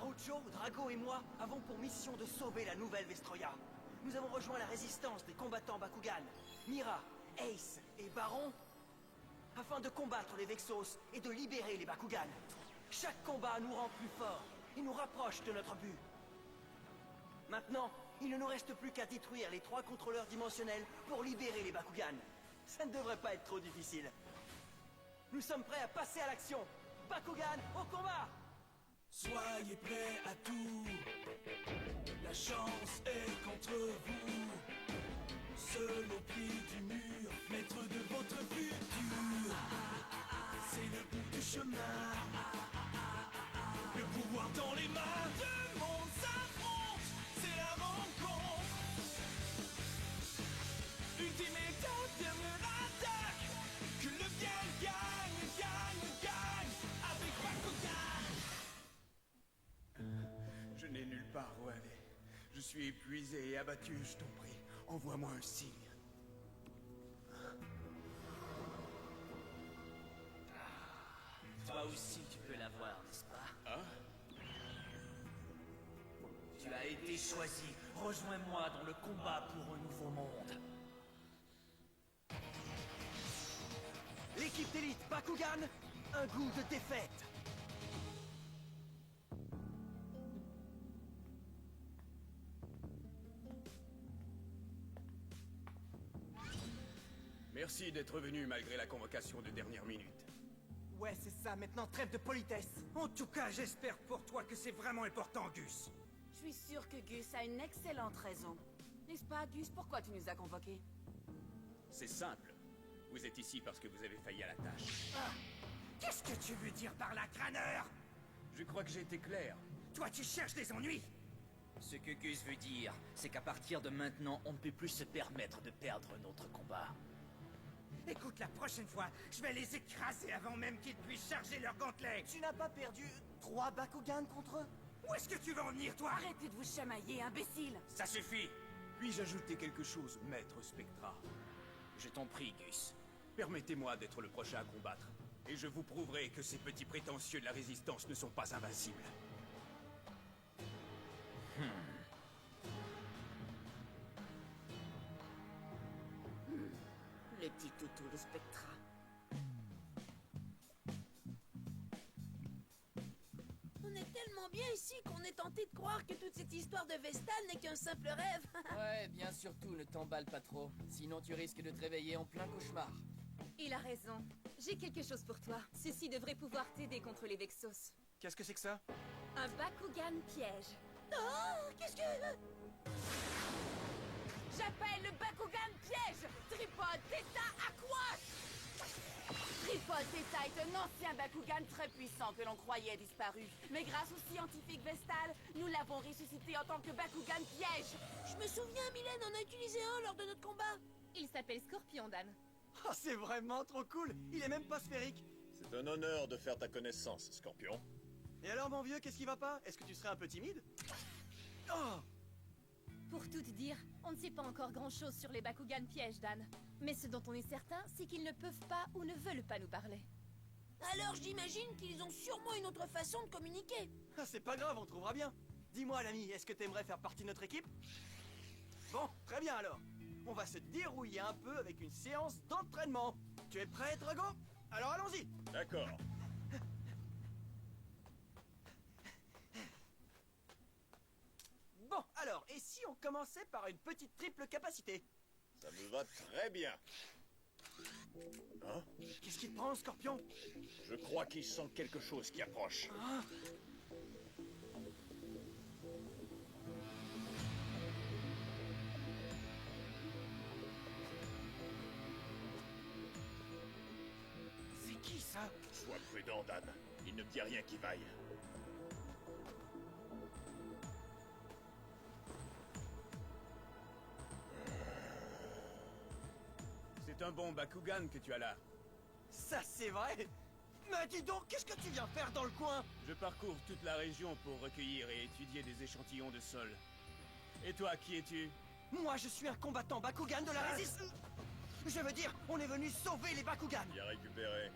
Marucho, Drago et moi avons pour mission de sauver la nouvelle Vestroia. Nous avons rejoint la résistance des combattants Bakugan, Mira, Ace et Baron, afin de combattre les Vexos et de libérer les Bakugan. Chaque combat nous rend plus forts et nous rapproche de notre but. Maintenant, il ne nous reste plus qu'à détruire les 3 contrôleurs dimensionnels pour libérer les Bakugan. Ça ne devrait pas être trop difficile. Nous sommes prêts à passer à l'action. Bakugan, au combat! Soyez prêts à tout. La chance est contre vous. Seul au pied du mur, maître de votre futur. C'est le bout du chemin. Le pouvoir dans les mains. Deux mondes s'affrontent. C'est la rencontre. Ultime étape, dernière attaque. Que le bien gagne, gagne, gagne. Avec Bakugan. Je n'ai nulle part où aller. Je suis épuisé et abattu, je t'en prie. Envoie-moi un signe. Toi aussi, tu peux l'avoir, n'est-ce pas? Hein? Tu as été choisi. Rejoins-moi dans le combat pour un nouveau monde. L'équipe d'élite Bakugan, un goût de défaite. Merci d'être venu malgré la convocation de dernière minute. Ouais, c'est ça, maintenant trêve de politesse. En tout cas, j'espère pour toi que c'est vraiment important, Gus. Je suis sûre que Gus a une excellente raison. N'est-ce pas, Gus? Pourquoi tu nous as convoqués? C'est simple. Vous êtes ici parce que vous avez failli à la tâche. Qu'est-ce que tu veux dire par là, crâneur? Je crois que j'ai été clair. Toi, tu cherches des ennuis? Ce que Gus veut dire, c'est qu'à partir de maintenant, on ne peut plus se permettre de perdre notre combat. Écoute, la prochaine fois, je vais les écraser avant même qu'ils puissent charger leurs gantelets. Tu n'as pas perdu 3 Bakugan contre eux? Où est-ce que tu veux en venir, toi? Arrêtez de vous chamailler, imbécile! Ça suffit. Puis-je ajouter quelque chose, maître Spectra? Je t'en prie, Gus. Permettez-moi d'être le prochain à combattre. Et je vous prouverai que ces petits prétentieux de la résistance ne sont pas invincibles. Le petit toutou de Spectra. On est tellement bien ici qu'on est tenté de croire que toute cette histoire de Vestal n'est qu'un simple rêve. Ouais, bien surtout, ne t'emballe pas trop. Sinon, tu risques de te réveiller en plein cauchemar. Il a raison. J'ai quelque chose pour toi. Ceci devrait pouvoir t'aider contre les Vexos. Qu'est-ce que c'est que ça? Un Bakugan piège. Oh, qu'est-ce que... J'appelle le Bakugan piège! Tripode Theta Aquash! Tripode Theta est un ancien Bakugan très puissant que l'on croyait disparu. Mais grâce au scientifique Vestal, nous l'avons ressuscité en tant que Bakugan piège! Je me souviens, Mylène en a utilisé un lors de notre combat. Il s'appelle Scorpion, Dan. Oh, c'est vraiment trop cool. Il est même pas sphérique. C'est un honneur de faire ta connaissance, Scorpion. Et alors, mon vieux, qu'est-ce qui va pas? Est-ce que tu serais un peu timide? Oh! Pour tout te dire, on ne sait pas encore grand-chose sur les Bakugan pièges, Dan. Mais ce dont on est certain, c'est qu'ils ne peuvent pas ou ne veulent pas nous parler. Alors j'imagine qu'ils ont sûrement une autre façon de communiquer. Ah, c'est pas grave, on trouvera bien. Dis-moi, l'ami, est-ce que t'aimerais faire partie de notre équipe? Bon, très bien alors. On va se dérouiller un peu avec une séance d'entraînement. Tu es prêt, Drago? Alors allons-y. D'accord. Bon, alors, et si on commençait par une petite triple capacité? Ça me va très bien. Hein? Qu'est-ce qui te prend, Scorpion? Je crois qu'il sent quelque chose qui approche. C'est qui, ça? Sois prudent, Dan. Il ne me dit rien qui vaille. C'est un bon Bakugan que tu as là. Ça, c'est vrai. Mais dis donc, qu'est-ce que tu viens faire dans le coin? Je parcours toute la région pour recueillir et étudier des échantillons de sol. Et toi, qui es-tu? Moi, je suis un combattant Bakugan de la résistance. Je veux dire, on est venu sauver les Bakugan. Bien récupéré.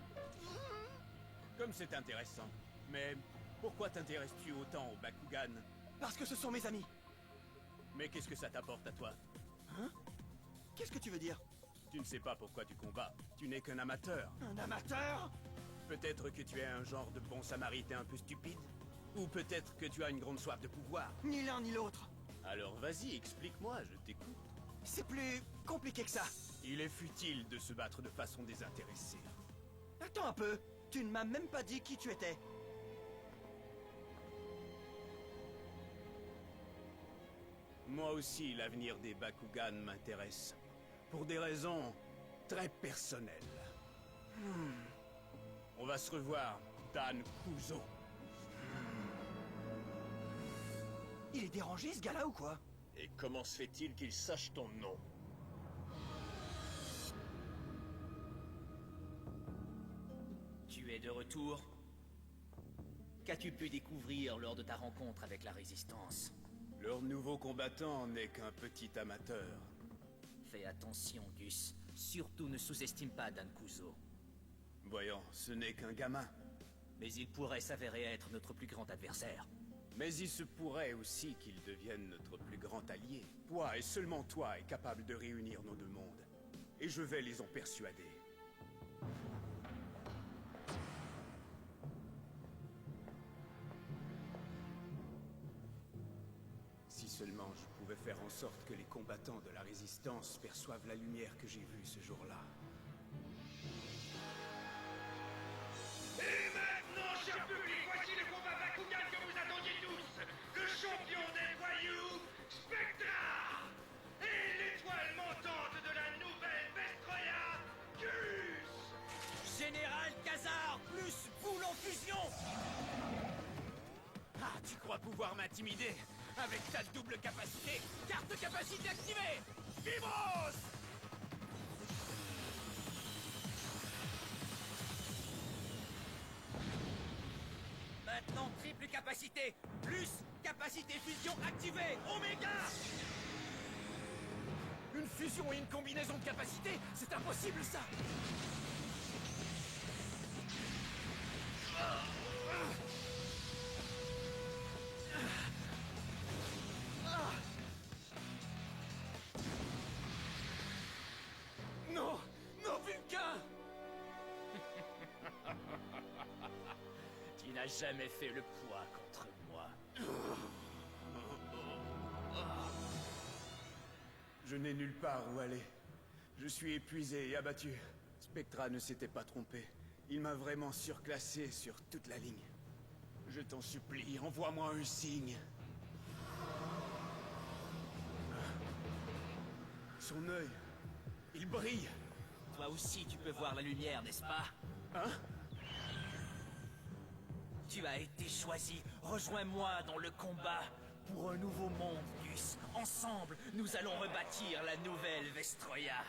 Comme c'est intéressant. Mais Pourquoi t'intéresses-tu autant aux Bakugan? Parce que ce sont mes amis. Mais qu'est-ce que ça t'apporte à toi? Hein? Qu'est-ce que tu veux dire? Tu ne sais pas pourquoi tu combats. Tu n'es qu'un amateur. Un amateur? Peut-être que tu es un genre de bon samaritain un peu stupide. Ou peut-être que tu as une grande soif de pouvoir. Ni l'un ni l'autre. Alors vas-y, explique-moi, je t'écoute. C'est plus compliqué que ça. Il est futile de se battre de façon désintéressée. Attends un peu. Tu ne m'as même pas dit qui tu étais. Moi aussi, l'avenir des Bakugan m'intéresse. Pour des raisons très personnelles. On va se revoir, Dan Kuzo. Il est dérangé ce gars-là ou quoi? Et comment se fait-il qu'il sache ton nom? Tu es de retour? Qu'as-tu pu découvrir lors de ta rencontre avec la Résistance? Leur nouveau combattant n'est qu'un petit amateur. Fais attention, Gus. Surtout ne sous-estime pas Dan Kuzo. Voyons, ce n'est qu'un gamin. Mais il pourrait s'avérer être notre plus grand adversaire. Mais il se pourrait aussi qu'il devienne notre plus grand allié. Toi et seulement toi est capable de réunir nos deux mondes. Et je vais les en persuader. Si seulement je pouvais faire en sorte que les combattants de la Résistance perçoivent la lumière que j'ai vue ce jour-là. Et maintenant, cher public, voici le combat Bakugan que vous attendiez tous. Le champion des voyous, Spectra. Et l'étoile montante de la nouvelle Vestroya, Gus. Général Khazar plus boule en fusion. Ah, tu crois pouvoir m'intimider avec ta double capacité? Carte de capacité activée. Vivos! Maintenant, triple capacité, plus capacité fusion activée, Oméga! Une fusion et une combinaison de capacités, c'est impossible ça! Non! Non, Vulcain! Tu n'as jamais fait le poids contre moi. Je n'ai nulle part où aller. Je suis épuisé et abattu. Spectra ne s'était pas trompé. Il m'a vraiment surclassé sur toute la ligne. Je t'en supplie, envoie-moi un signe. Son œil, il brille. Toi aussi, tu peux voir la lumière, n'est-ce pas? Hein? Tu as été choisi. Rejoins-moi dans le combat pour un nouveau monde, Gus. Ensemble, nous allons rebâtir la nouvelle Vestroya.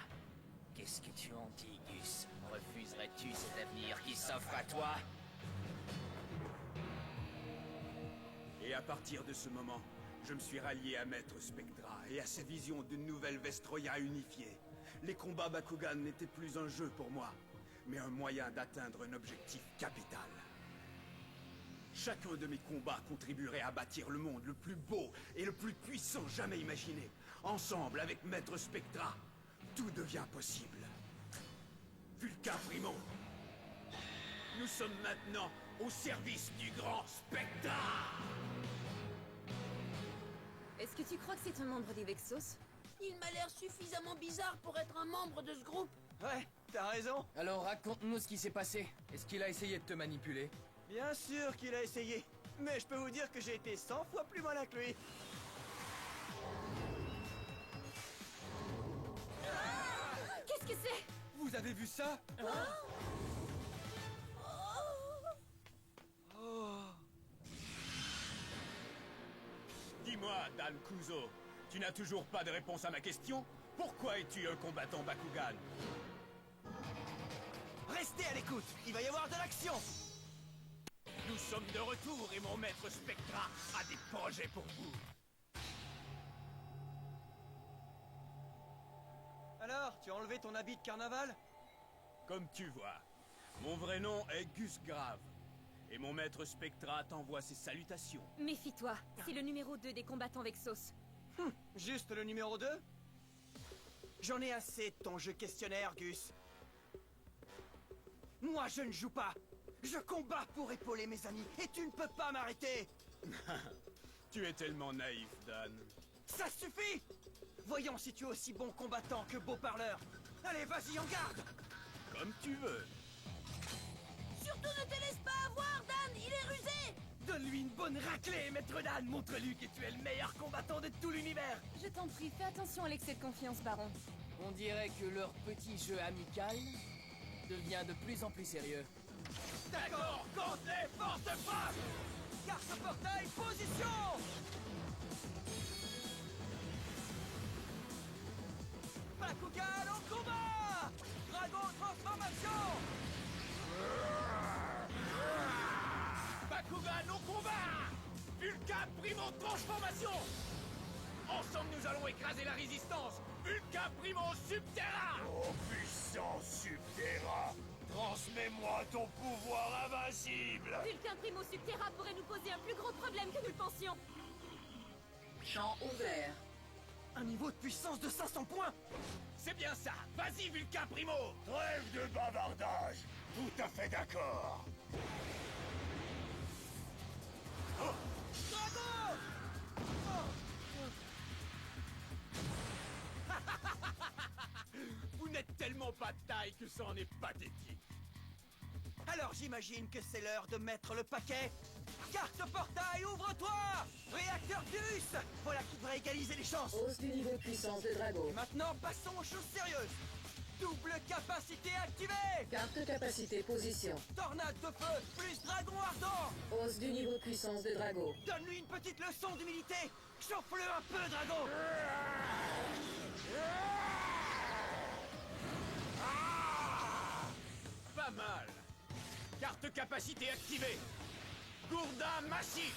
Qu'est-ce que tu en dis, Gus? Refuserais-tu cet avenir qui s'offre à toi? Et à partir de ce moment, je me suis rallié à Maître Spectra et à sa vision d'une nouvelle Vestroya unifiée. Les combats Bakugan n'étaient plus un jeu pour moi, mais un moyen d'atteindre un objectif capital. Chacun de mes combats contribuerait à bâtir le monde le plus beau et le plus puissant jamais imaginé. Ensemble, avec Maître Spectra, tout devient possible. Vulcain Primo, nous sommes maintenant au service du grand Spectra! Est-ce que tu crois que c'est un membre des Vexos? Il m'a l'air suffisamment bizarre pour être un membre de ce groupe. Ouais, t'as raison. Alors raconte-nous ce qui s'est passé. Est-ce qu'il a essayé de te manipuler? Bien sûr qu'il a essayé. Mais je peux vous dire que j'ai été 100 fois plus malin que lui. Qu'est-ce que c'est? Vous avez vu ça? Dis-moi, Dan Kuzo, tu n'as toujours pas de réponse à ma question? Pourquoi es-tu un combattant Bakugan? Restez à l'écoute, il va y avoir de l'action. Nous sommes de retour et mon maître Spectra a des projets pour vous. Alors, tu as enlevé ton habit de carnaval? Comme tu vois, mon vrai nom est Gus Grave. Et mon maître Spectra t'envoie ses salutations. Méfie-toi, c'est le numéro 2 des combattants Vexos. Juste le numéro 2? J'en ai assez de ton jeu questionnaire, Gus. Moi, je ne joue pas. Je combats pour épauler mes amis, et tu ne peux pas m'arrêter. Tu es tellement naïf, Dan. Ça suffit! Voyons si tu es aussi bon combattant que beau parleur. Allez, vas-y, en garde! Comme tu veux. Surtout ne te laisse pas avoir, Dan. Il est rusé. Donne-lui une bonne raclée, maître Dan. Montre-lui que tu es le meilleur combattant de tout l'univers. Je t'en prie, fais attention à l'excès de confiance, Baron. On dirait que leur petit jeu amical devient de plus en plus sérieux. D'accord, comptez, force de frappe! Carte portail, position! Bakugan au combat! Dragon transformation! Bakugan au combat! Vulcain Primo transformation! Ensemble, nous allons écraser la résistance! Vulcain Primo Subterra! Oh puissant Subterra, transmets-moi ton pouvoir invincible. Vulcain Primo Subterra pourrait nous poser un plus gros problème que nous le pensions. Champ ouvert. Un niveau de puissance de 500 points! C'est bien ça! Vas-y, Vulcain Primo! Trêve de bavardage, tout à fait d'accord. Dragon! Vous n'êtes tellement pas de taille que ça en est pathétique. Alors j'imagine que c'est l'heure de mettre le paquet. Carte portail, ouvre-toi! Réacteur Pyrrhus! Voilà qui devrait égaliser les chances. Hausse du niveau de puissance de Drago. Maintenant, passons aux choses sérieuses. Double capacité activée! Carte capacité position. Tornade de feu, plus dragon ardent! Hausse du niveau de puissance de Drago. Donne-lui une petite leçon d'humilité! Chauffe-le un peu, dragon! Pas mal. Carte capacité activée. Gourdin massif.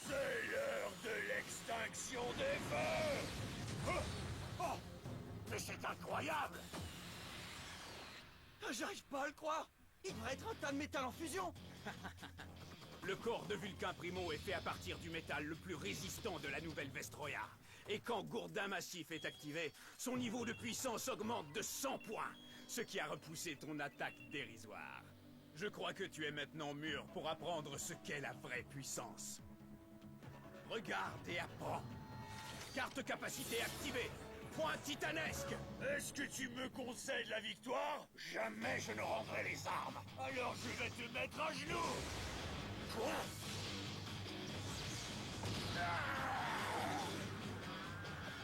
C'est l'heure de l'extinction des feux. Oh, mais c'est incroyable. J'arrive pas à le croire! Il devrait être un tas de métal en fusion! Le corps de Vulcain Primo est fait à partir du métal le plus résistant de la nouvelle Vestroia. Et quand Gourdin Massif est activé, son niveau de puissance augmente de 100 points, ce qui a repoussé ton attaque dérisoire. Je crois que tu es maintenant mûr pour apprendre ce qu'est la vraie puissance. Regarde et apprends. Carte capacité activée. Point titanesque. Est-ce que tu me concèdes la victoire? Jamais je ne rendrai les armes. Alors je vais te mettre à genoux. Quoi?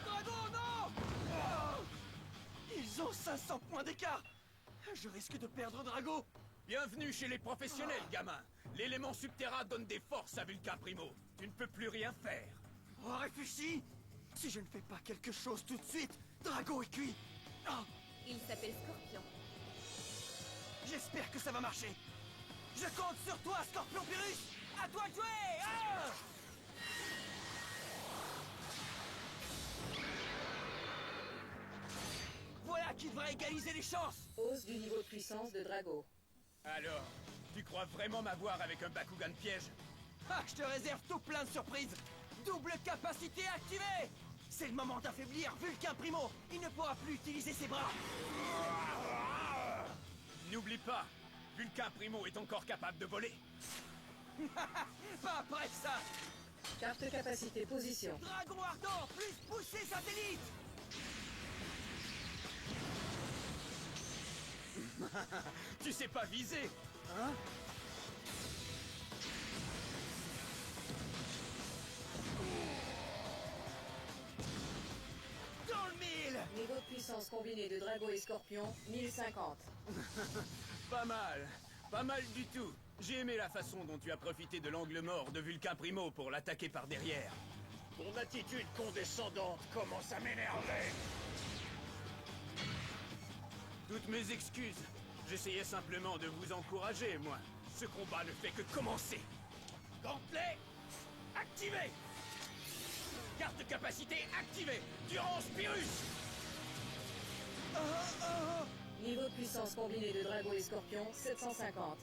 Dragon, non! Oh! Ils ont 500 points d'écart! Je risque de perdre Drago! Bienvenue chez les professionnels, gamin. L'élément Subterra donne des forces à Vulcain Primo. Tu ne peux plus rien faire. Oh, réfléchis! Si je ne fais pas quelque chose tout de suite, Drago est cuit! Oh, Il s'appelle Scorpion. j'espère que ça va marcher! Je compte sur toi, Scorpion Pyrrhus! À toi de jouer! Ah! Voilà qui devrait égaliser les chances! Hausse du niveau de puissance de Drago. Alors, tu crois vraiment m'avoir avec un Bakugan piège? Ah, je te réserve tout plein de surprises! Double capacité activée! C'est le moment d'affaiblir Vulcain Primo! Il ne pourra plus utiliser ses bras! N'oublie pas, Vulcain Primo est encore capable de voler. Pas après ça! Carte capacité position. Dragon ardent, plus poussée satellite! Tu sais pas viser, hein? Dans le mille! Niveau de puissance combiné de Drago et Scorpion, 1050. Pas mal du tout. J'ai aimé la façon dont tu as profité de l'angle mort de Vulcain Primo pour l'attaquer par derrière. Ton attitude condescendante commence à m'énerver. Toutes mes excuses. J'essayais simplement de vous encourager, moi. Ce combat ne fait que commencer. Gantelet activé. Carte capacité activée. Durance Pyrrhus. Niveau de puissance combiné de Drago et Scorpion, 750.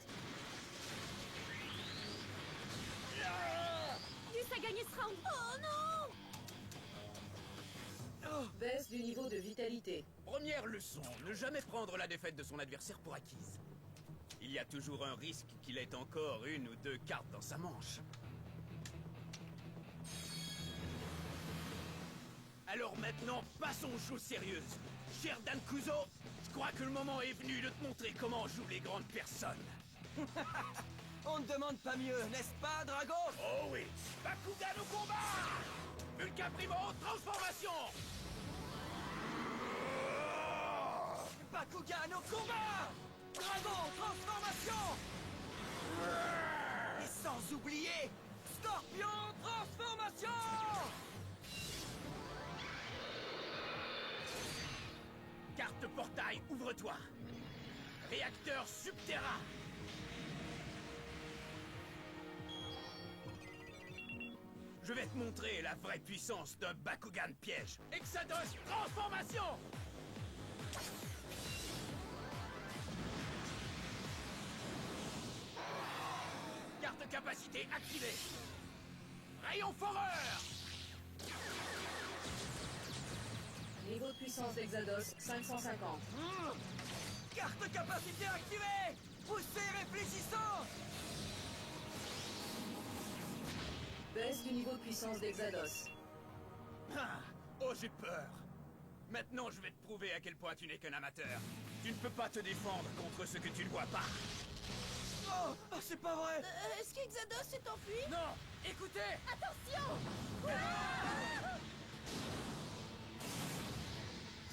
Gus a gagné ce round. Oh non! Baisse du niveau de vitalité. Première leçon, ne jamais prendre la défaite de son adversaire pour acquise. Il y a toujours un risque qu'il ait encore une ou deux cartes dans sa manche. Alors maintenant, passons aux choses sérieuses. Cher Dan Kuzo, je crois que le moment est venu de te montrer comment jouent les grandes personnes. On ne demande pas mieux, n'est-ce pas, Drago? Oh oui. Bakugan au combat! Vulcain Primo, transformation! Bakugan au combat! Drago, transformation! Et sans oublier, Scorpion, transformation! Carte portail, ouvre-toi. Réacteur subterra. Je vais te montrer la vraie puissance d'un Bakugan piège. Exados, transformation! Carte capacité activée. Rayon foreur! Niveau de puissance d'Exados, 550. Carte capacité activée! Poussez réfléchissant! Baisse du niveau de puissance d'Exados. Ah, oh, j'ai peur. Maintenant, je vais te prouver à quel point tu n'es qu'un amateur. Tu ne peux pas te défendre contre ce que tu ne vois pas. Oh, c'est pas vrai! Est-ce qu'Exados s'est enfui? Non! Écoutez! Attention!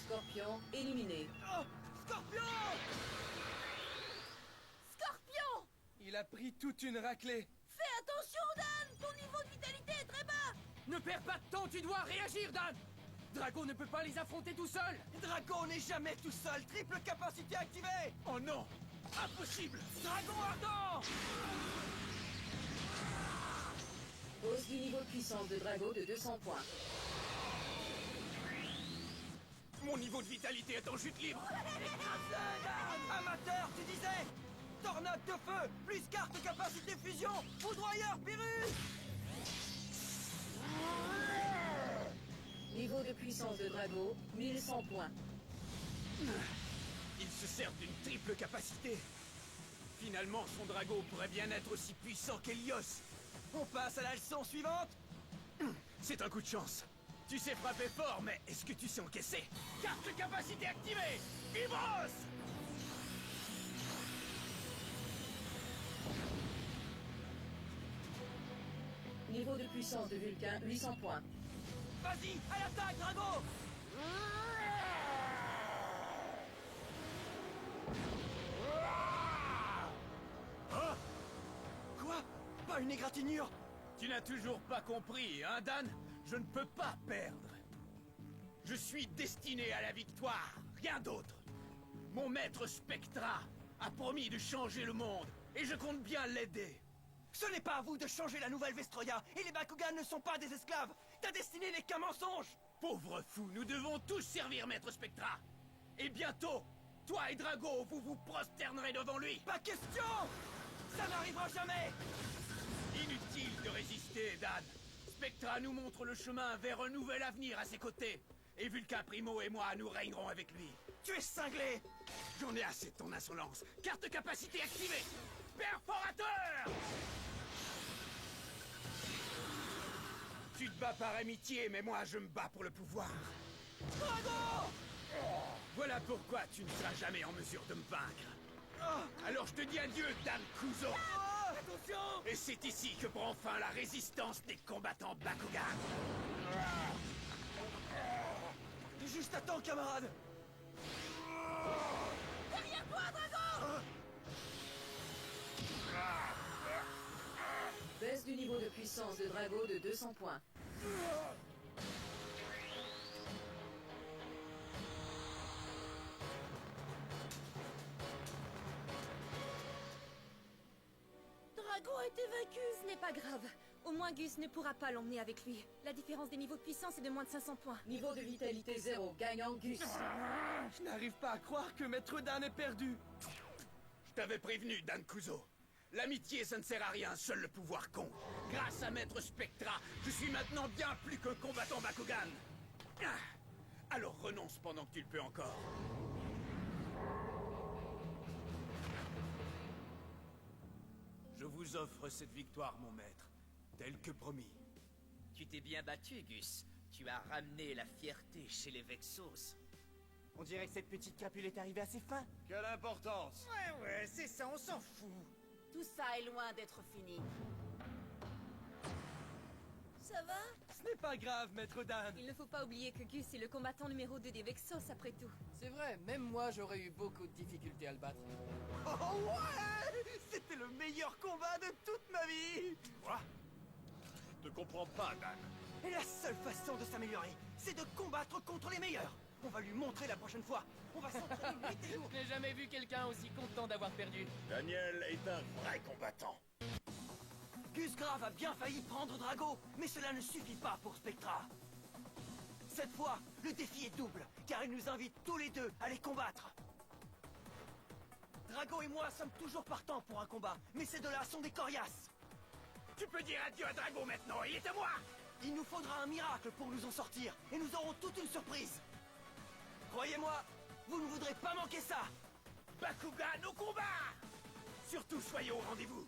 Scorpion éliminé. Oh, Scorpion! Scorpion! Il a pris toute une raclée. Fais attention, Dan! Ton niveau de vitalité est très bas! Ne perds pas de temps, tu dois réagir, Dan! Drago ne peut pas les affronter tout seul! Drago n'est jamais tout seul! Triple capacité activée! Oh non! Impossible! Dragon ardent! Hausse du niveau de puissance de Drago de 200 points. Mon niveau de vitalité est en chute libre! Amateur, tu disais! Tornade de feu, plus carte capacité fusion, foudroyeur Pyrrhus! Niveau de puissance de Drago, 1100 points. Il se sert d'une triple capacité. Finalement, son Drago pourrait bien être aussi puissant qu'Helios. On passe à la leçon suivante? C'est un coup de chance. Tu sais frapper fort, mais est-ce que tu sais encaisser? Carte capacité activée! Vibros! Niveau de puissance de Vulcain, 800 points. Vas-y, à l'attaque, Drago! Hein? Quoi? Pas une égratignure? Tu n'as toujours pas compris, hein, Dan? Je ne peux pas perdre. Je suis destiné à la victoire, rien d'autre. Mon maître Spectra a promis de changer le monde, et je compte bien l'aider. Ce n'est pas à vous de changer la nouvelle Vestroya, et les Bakugan ne sont pas des esclaves! Ta destinée n'est qu'un mensonge! Pauvre fou, nous devons tous servir maître Spectra. Et bientôt, toi et Drago, vous vous prosternerez devant lui. Pas question! Ça n'arrivera jamais! Inutile de résister, Dan. Spectra nous montre le chemin vers un nouvel avenir à ses côtés. Et Vulcain Primo et moi, nous régnerons avec lui. Tu es cinglé! J'en ai assez de ton insolence. Carte capacité activée. Perforateur! Tu te bats par amitié, mais moi, je me bats pour le pouvoir. Drago! Voilà pourquoi tu ne seras jamais en mesure de me vaincre. Alors je te dis adieu, Dan Kuzo. Attention! Et c'est ici que prend fin la résistance des combattants Bakugan. Juste à temps, camarade! Derrière toi, Drago! Baisse du niveau de puissance de Drago de 200 points. Drago a été vaincu! Ce n'est pas grave. Au moins Gus ne pourra pas l'emmener avec lui. La différence des niveaux de puissance est de moins de 500 points. Niveau de vitalité 0, gagnant Gus. Je n'arrive pas à croire que Maître Dan est perdu. Je t'avais prévenu, Dan Kuzo. L'amitié, ça ne sert à rien, seul le pouvoir compte. Grâce à Maître Spectra, je suis maintenant bien plus qu'un combattant Bakugan. Alors renonce pendant que tu le peux encore. Je vous offre cette victoire, mon maître, tel que promis. Tu t'es bien battu, Gus. Tu as ramené la fierté chez les Vexos. On dirait que cette petite crapule est arrivée à ses fins. Quelle importance! Ouais, c'est ça, on s'en fout. Tout ça est loin d'être fini. Ça va? Ce n'est pas grave, Maître Dan. Il ne faut pas oublier que Gus est le combattant numéro 2 des Vexos après tout. C'est vrai, même moi j'aurais eu beaucoup de difficultés à le battre. Oh ouais! C'était le meilleur combat de toute ma vie! Quoi? Je ne comprends pas, Dan. Et la seule façon de s'améliorer, c'est de combattre contre les meilleurs. On va lui montrer la prochaine fois. On va s'entraîner nuit et jour. Je n'ai jamais vu quelqu'un aussi content d'avoir perdu. Daniel est un vrai combattant. Gus Grave a bien failli prendre Drago, mais cela ne suffit pas pour Spectra. Cette fois, le défi est double, car il nous invite tous les deux à les combattre. Drago et moi sommes toujours partants pour un combat, mais ces deux-là sont des coriaces. Tu peux dire adieu à Drago maintenant, il est à moi! Il nous faudra un miracle pour nous en sortir, et nous aurons toute une surprise. Croyez-moi, vous ne voudrez pas manquer ça. Bakugan au combat! Surtout soyez au rendez-vous!